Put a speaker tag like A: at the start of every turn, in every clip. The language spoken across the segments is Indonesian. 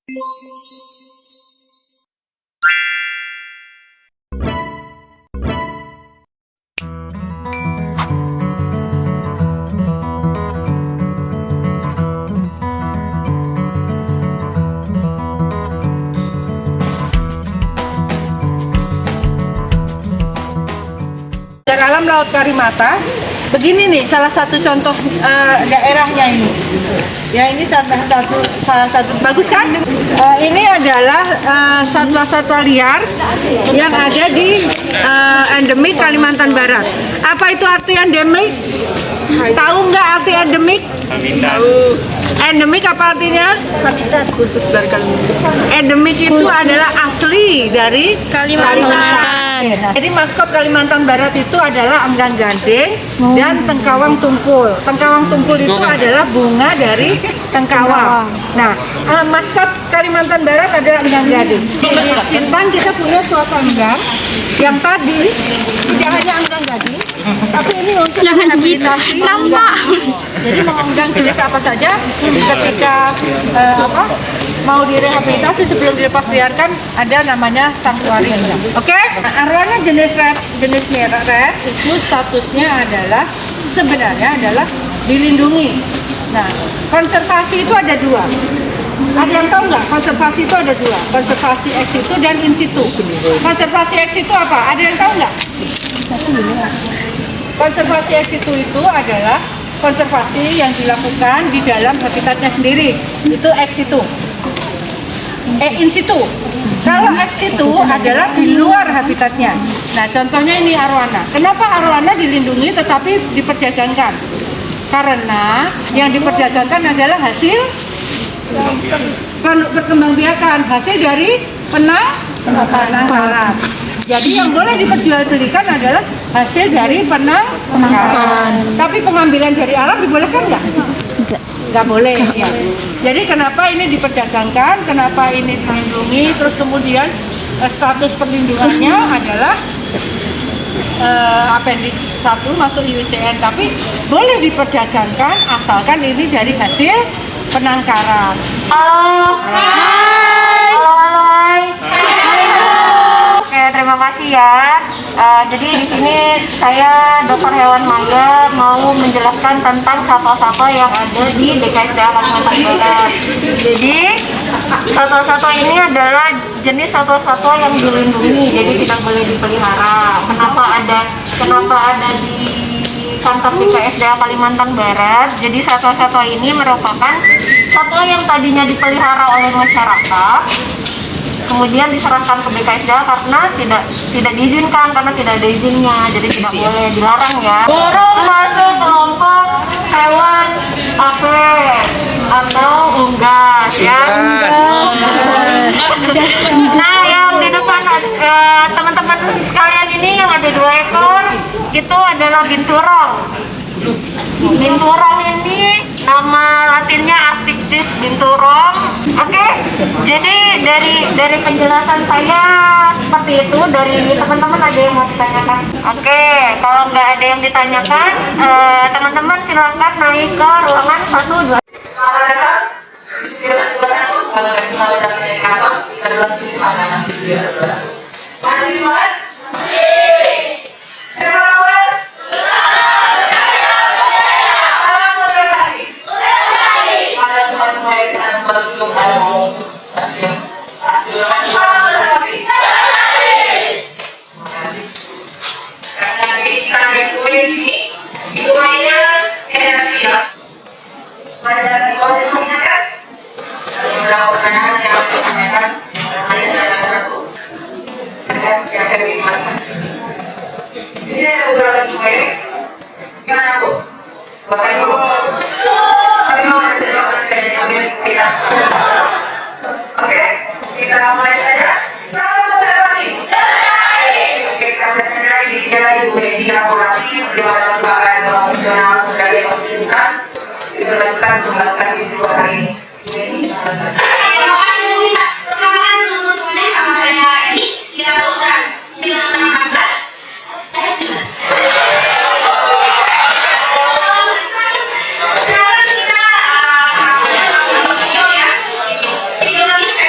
A: Alam Laut Karimata. Begini nih salah satu contoh daerahnya ini. Ya ini salah satu bagus kan? Ini adalah satwa-satwa liar yang ada di endemik Kalimantan Barat. Apa itu arti endemik? Tahu nggak arti endemik? Tahu. Endemik apa artinya?
B: Habitat khusus dari Kalimantan.
A: Endemik itu adalah asli dari
B: Kalimantan.
A: Jadi maskot Kalimantan Barat itu adalah enggang gandeng dan tengkawang tumpul. Tengkawang tumpul itu adalah bunga dari tengkawang. Nah, maskot Kalimantan Barat adalah enggang gandeng. Di Sintang kita punya suatu enggang yang tadi tidak hanya enggang gading, tapi ini untuk rehabilitasi nampak. Jadi mengenggang jenis apa saja ketika mau direhabilitasi sebelum dilepas liarkan ada namanya sanktuari. Oke? Arwana jenis merah red itu statusnya adalah sebenarnya adalah dilindungi. Nah, konservasi itu ada dua. Ada yang tahu nggak? Konservasi itu ada dua. Konservasi ex situ dan in situ. Konservasi ex situ apa? Ada yang tahu nggak? Konservasi ex situ itu adalah konservasi yang dilakukan di dalam habitatnya sendiri. Itu ex situ. In situ. Kalau ex situ adalah di luar habitatnya. Nah, contohnya ini arwana. Kenapa arwana dilindungi tetapi diperdagangkan? Karena yang diperdagangkan adalah hasil perkembangbiakan, hasil dari penangkaran. Jadi yang boleh diperjualbelikan adalah hasil dari penangkaran. Tapi pengambilan dari alam dibolehkan nggak? Nggak boleh. Ya. Jadi kenapa ini diperdagangkan, kenapa ini dilindungi, terus kemudian status perlindungannya adalah appendix 1 masuk IUCN, tapi boleh diperdagangkan asalkan ini dari hasil penangkaran.
C: Halo. Hai. Oke, terima kasih ya. Jadi di sini saya Dr. Hewan Maya mau menjelaskan tentang satwa-satwa yang ada di BKSDA Kalimantan Barat. Jadi satwa-satwa ini adalah jenis satwa-satwa yang dilindungi, jadi tidak boleh dipelihara. Kenapa ada di kantor BKSDA Kalimantan Barat? Jadi satwa-satwa ini merupakan satwa yang tadinya dipelihara oleh masyarakat, kemudian diserahkan ke BKSDA karena tidak diizinkan, karena tidak ada izinnya, jadi tidak boleh, dilarang ya. Burung masuk kelompok hewan apes atau unggas ya. Nah, yang di depan teman-teman sekalian ini yang ada 2 ekor itu adalah binturong. Binturong ini nama latinnya Arctictis binturong. Oke, jadi dari penjelasan saya seperti itu. Dari teman-teman ada yang mau ditanyakan? Oke, kalau nggak ada yang ditanyakan, teman-teman silakan naik ke ruangan 1, 2.
D: Selamat datang. Kalau selamat datang dari kantor, kita dulu di sana. Masih semangat? Di sini ada beberapa kue. Gimana Bu? Bapak Ibu? Tapi mau nanti kita. Oke, kita mulai saja. Salam konservasi. Oke, kita mulai saja. Ini dia Ibu Edi Laboratif di mana merupakan profesional dari konstitusi diperlakukan untuk melakukan video hari ini. Ibu Edi. Terima kasih Bunda. Perkenalkan teman-teman nama saya Edi. Kita lakukan dengan 14. Sekarang kita video ya. Video lagi.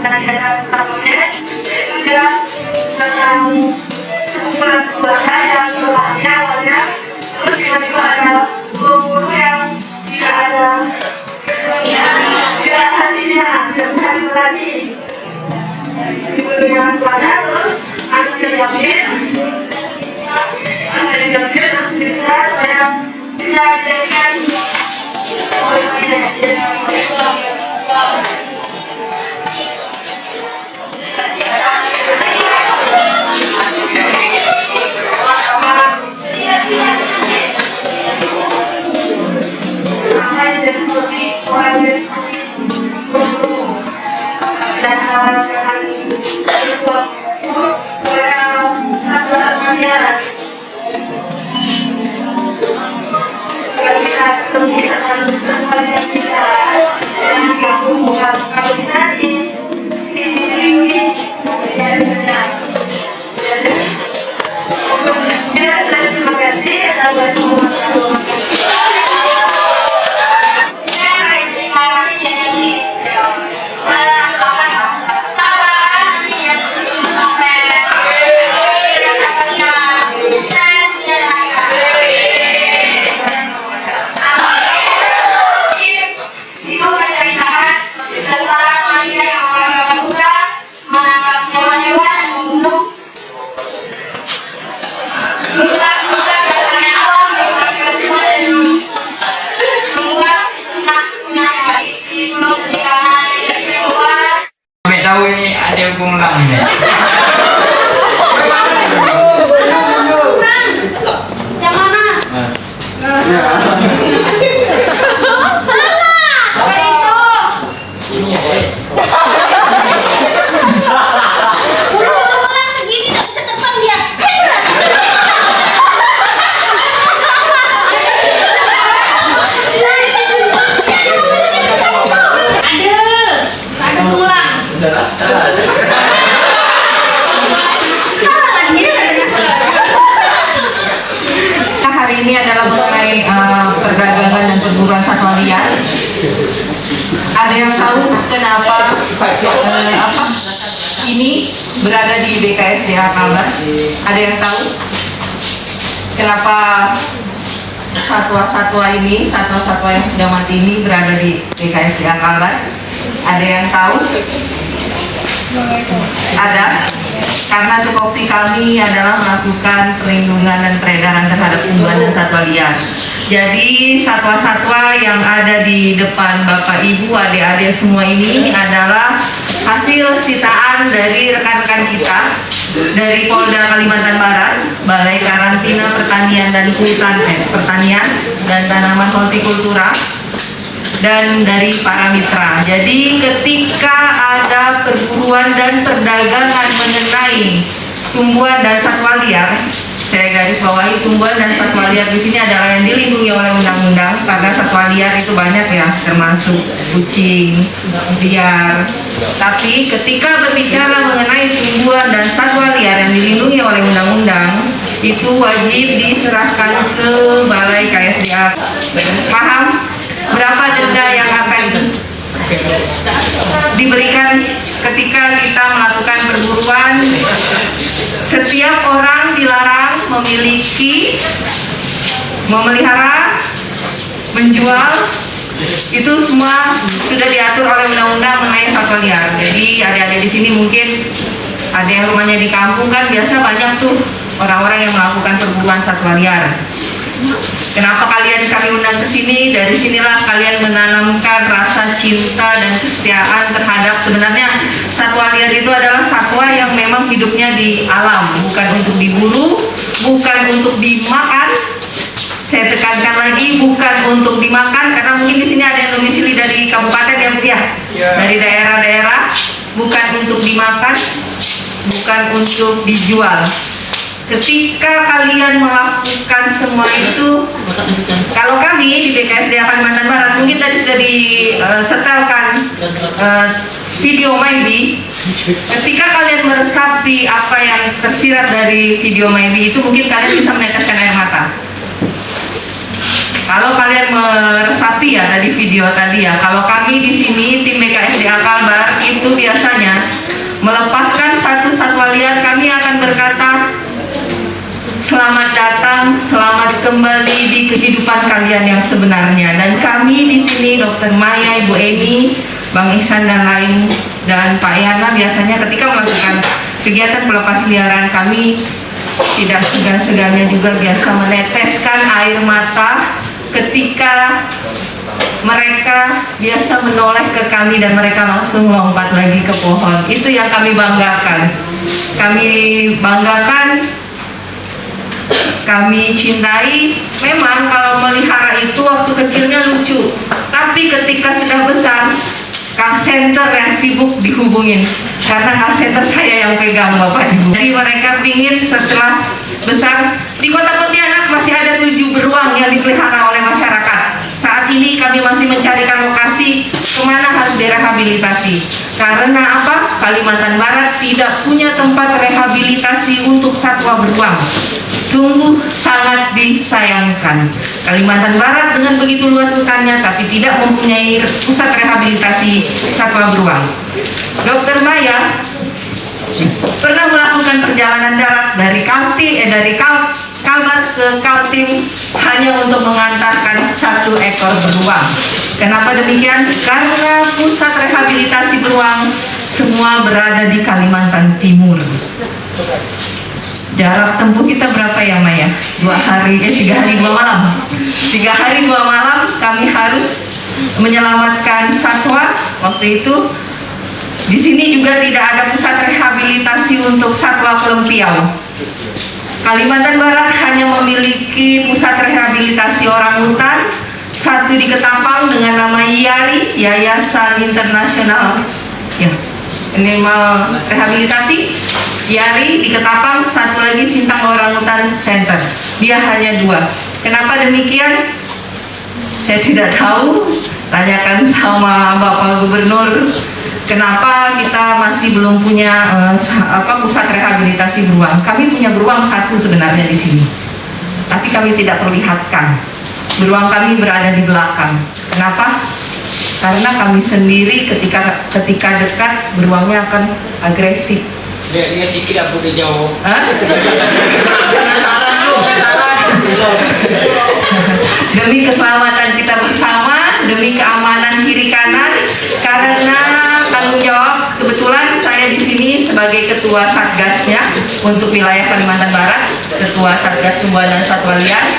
D: dan ada tamunya juga tentang sekumpulan keluarga yang berbahagia awalnya, terus tiba-tiba ada guru yang tidak ada hatinya dan cari lagi guru yang keluarga, terus anaknya diambil bisa saya bisa jadikan
E: tahu ini ada pulangnya.
C: Yang mana? Salah itu.
E: Ini ya.
C: Ulang segini nggak bisa terbang dia. Ada ulang.
D: Hari ini adalah mengenai perdagangan dan perburuan satwa liar. Ada yang tahu kenapa ini berada di BKSDA Kalbar? Ada yang tahu kenapa satwa-satwa ini, satwa-satwa yang sudah mati ini berada di BKSDA Kalbar? Ada yang tahu? Ada. Karena tupoksi kami adalah melakukan perlindungan dan peredaran terhadap tumbuhan dan satwa liar. Jadi satwa-satwa yang ada di depan Bapak Ibu, adik-adik semua ini adalah hasil sitaan dari rekan-rekan kita dari Polda Kalimantan Barat, Balai Karantina Pertanian dan Hutan Pertanian dan Tanaman Hortikultura, dan dari para mitra. Jadi ketika ada perburuan dan perdagangan mengenai tumbuhan dan satwa liar, saya garis bawahi tumbuhan dan satwa liar di sini adalah yang dilindungi oleh undang-undang, karena satwa liar itu banyak ya, termasuk kucing liar. Tapi ketika berbicara mengenai tumbuhan dan satwa liar yang dilindungi oleh undang-undang, itu wajib diserahkan ke Balai KSDA. Paham? Berapa denda yang akan diberikan ketika kita melakukan perburuan? Setiap orang dilarang memiliki, memelihara, menjual, itu semua sudah diatur oleh undang-undang mengenai satwa liar. Jadi adik-adik di sini mungkin ada yang rumahnya di kampung, kan biasa banyak tuh orang-orang yang melakukan perburuan satwa liar. Kenapa kalian kami undang ke sini? Dari sinilah kalian menanamkan rasa cinta dan kesetiaan terhadap, sebenarnya satwa liar itu adalah satwa yang memang hidupnya di alam, bukan untuk diburu, bukan untuk dimakan. Saya tekankan lagi, bukan untuk dimakan, karena mungkin di sini ada yang domisili dari kabupaten ya, Bu ya, dari daerah-daerah. Bukan untuk dimakan, bukan untuk dijual. Ketika kalian melakukan semua itu, kalau kami di BKSDA Kalimantan Barat, mungkin tadi sudah disetelkan video Maybe. Ketika kalian meresapi apa yang tersirat dari video Maybe itu, mungkin kalian bisa meneteskan air mata. Kalau kalian meresapi ya tadi video tadi ya, kalau kami di sini tim BKSDA Kalbar itu itu biasanya melepaskan satu satwa liar, kami akan berkata, selamat datang, selamat kembali di kehidupan kalian yang sebenarnya. Dan kami di sini, Dr. Maya, Ibu Eni, Bang Ihsan dan lain, dan Pak Yana biasanya ketika melakukan kegiatan pelepas liaran, kami tidak segan-segannya juga biasa meneteskan air mata ketika mereka biasa menoleh ke kami dan mereka langsung lompat lagi ke pohon. Itu yang kami banggakan. Kami banggakan, kami cintai. Memang kalau melihara itu waktu kecilnya lucu, tapi ketika sudah besar, call center yang sibuk dihubungin karena call center saya yang pegang Bapak Ibu. Jadi mereka pingin setelah besar, di Kota Pontianak masih ada 7 beruang yang dipelihara oleh masyarakat. Saat ini kami masih mencarikan lokasi kemana harus direhabilitasi. Karena apa? Kalimantan Barat tidak punya tempat rehabilitasi untuk satwa beruang. Sungguh sangat disayangkan. Kalimantan Barat dengan begitu luas hutannya tapi tidak mempunyai pusat rehabilitasi satwa beruang. Dr. Maya pernah melakukan perjalanan darat dari Kalbar ke Kaltim hanya untuk mengantarkan 1 ekor beruang. Kenapa demikian? Karena pusat rehabilitasi beruang semua berada di Kalimantan Timur. Jarak tempuh kita berapa ya Maya? 3 hari 2 malam. 3 hari 2 malam kami harus menyelamatkan satwa. Waktu itu di sini juga tidak ada pusat rehabilitasi untuk satwa pelempiau. Kalimantan Barat hanya memiliki pusat rehabilitasi orangutan, 1 di Ketapang dengan nama YARI, Yayasan Internasional Animal Rehabilitasi. YARI di Ketapang, 1 lagi Sintang Orangutan Center. Dia hanya 2. Kenapa demikian? Saya tidak tahu. Tanyakan sama Bapak Gubernur. Kenapa kita masih belum punya pusat rehabilitasi beruang? Kami punya beruang 1 sebenarnya di sini, tapi kami tidak perlihatkan. Beruang kami berada di belakang. Kenapa? Karena kami sendiri ketika dekat beruangnya akan agresif.
E: Dia sikit aku ke jauh.
D: Demi keselamatan kita bersama, demi keamanan kiri kanan, karena tanggung jawab, kebetulan saya di sini sebagai ketua satgasnya untuk wilayah Kalimantan Barat, ketua satgas tumbuhan dan satwa liar.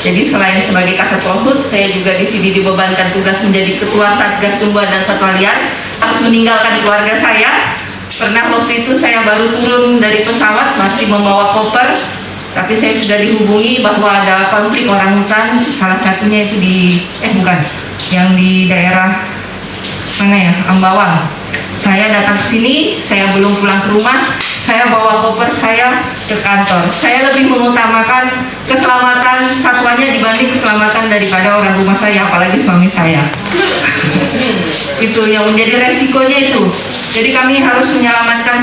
D: Jadi selain sebagai Kasat Prohut, saya juga di sini dibebankan tugas menjadi ketua satgas tumbuhan dan satwa liar. Harus meninggalkan keluarga saya. Pernah waktu itu saya baru turun dari pesawat masih membawa koper, tapi saya sudah dihubungi bahwa ada konflik orangutan, salah satunya itu yang di daerah mana ya, Ambawang. Saya datang ke sini, saya belum pulang ke rumah, saya bawa koper saya ke kantor. Saya lebih mengutamakan keselamatan satwanya dibanding keselamatan daripada orang rumah saya, apalagi suami saya. Itu yang menjadi resikonya itu. Jadi kami harus menyelamatkan